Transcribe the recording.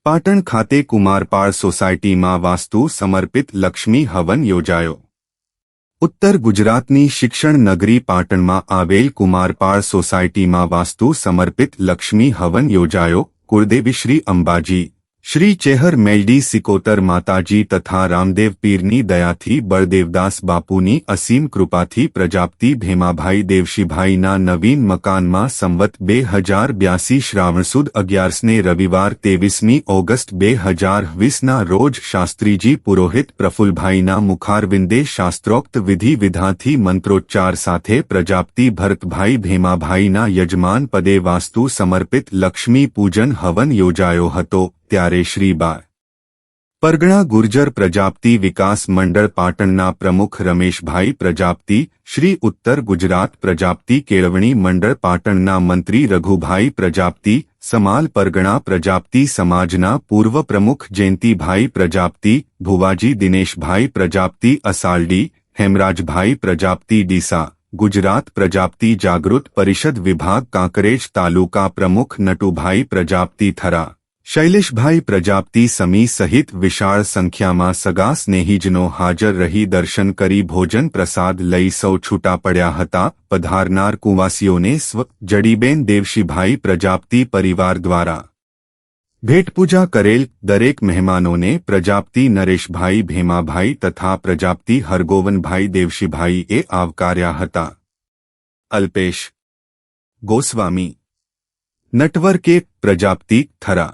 પાટણ ખાતે કુમારપાળ સોસાયટીમાં વાસ્તુ સમર્પિત લક્ષ્મી હવન યોજાયો। ઉત્તર ગુજરાતની શિક્ષણ નગરી પાટણમાં આવેલ કુમારપાળ સોસાયટીમાં વાસ્તુ સમર્પિત લક્ષ્મી હવન યોજાયો। કુળદેવી શ્રી અંબાજી, શ્રી ચેહર મેલડી સિકોતર માતાજી તથા રામદેવ પીરની દયાથી બળદેવદાસ બાપુની અસીમ કૃપાથી પ્રજાપતિ ભેમાભાઈ દેવશીભાઈના નવીન મકાનમાં સંવત 2082 શ્રાવણ સુદ 11ને રવિવાર 23મી ઓગસ્ટ 2020ના રોજ શાસ્ત્રીજી પુરોહિત પ્રફુલભાઈના મુખારવિંદે શાસ્ત્રોક્ત વિધિ વિધાનથી મંત્રોચ્ચાર સાથે પ્રજાપતિ ભરતભાઈ ભેમાભાઈના યજમાન પદે વાસ્તુ સમર્પિત લક્ષ્મી પૂજન હવન યોજાયો હતો। ત્યારે શ્રી બા પરગણા ગુર્જર પ્રજાપતિ વિકાસ મંડળ પાટણના પ્રમુખ રમેશભાઈ પ્રજાપતિ, શ્રી ઉત્તર ગુજરાત પ્રજાપતિ કેળવણી મંડળ પાટણના મંત્રી રઘુભાઈ પ્રજાપતિ, સમાલ પરગણા પ્રજાપતિ સમાજના પૂર્વ પ્રમુખ જયંતિભાઈ પ્રજાપતિ, ભુવાજી દિનેશભાઈ પ્રજાપતિ અસાલડી, હેમરાજભાઈ પ્રજાપતિ ડીસા, ગુજરાત પ્રજાપતિ જાગૃત પરિષદ વિભાગ કાંકરેજ તાલુકા પ્રમુખ નટુભાઈ પ્રજાપતિ થરા, શૈલેષભાઈ પ્રજાપતિ સમી સહિત વિશાળ સંખ્યામાં સગા સ્નેહીજનો હાજર રહી દર્શન કરી ભોજન પ્રસાદ લઈ સૌ છૂટા પડ્યા હતા। પધારનાર કુંવાસીઓને સ્વ જડીબેન દેવશીભાઈ પ્રજાપતિ પરિવાર દ્વારા ભેટપૂજા કરેલ। દરેક મહેમાનોને પ્રજાપતિ નરેશભાઈ ભેમાભાઈ તથા પ્રજાપતિ હરગોવનભાઈ દેવશીભાઈએ આવકાર્યા હતા। અલ્પેશ ગોસ્વામી, નટવર કે પ્રજાપતિ થરા।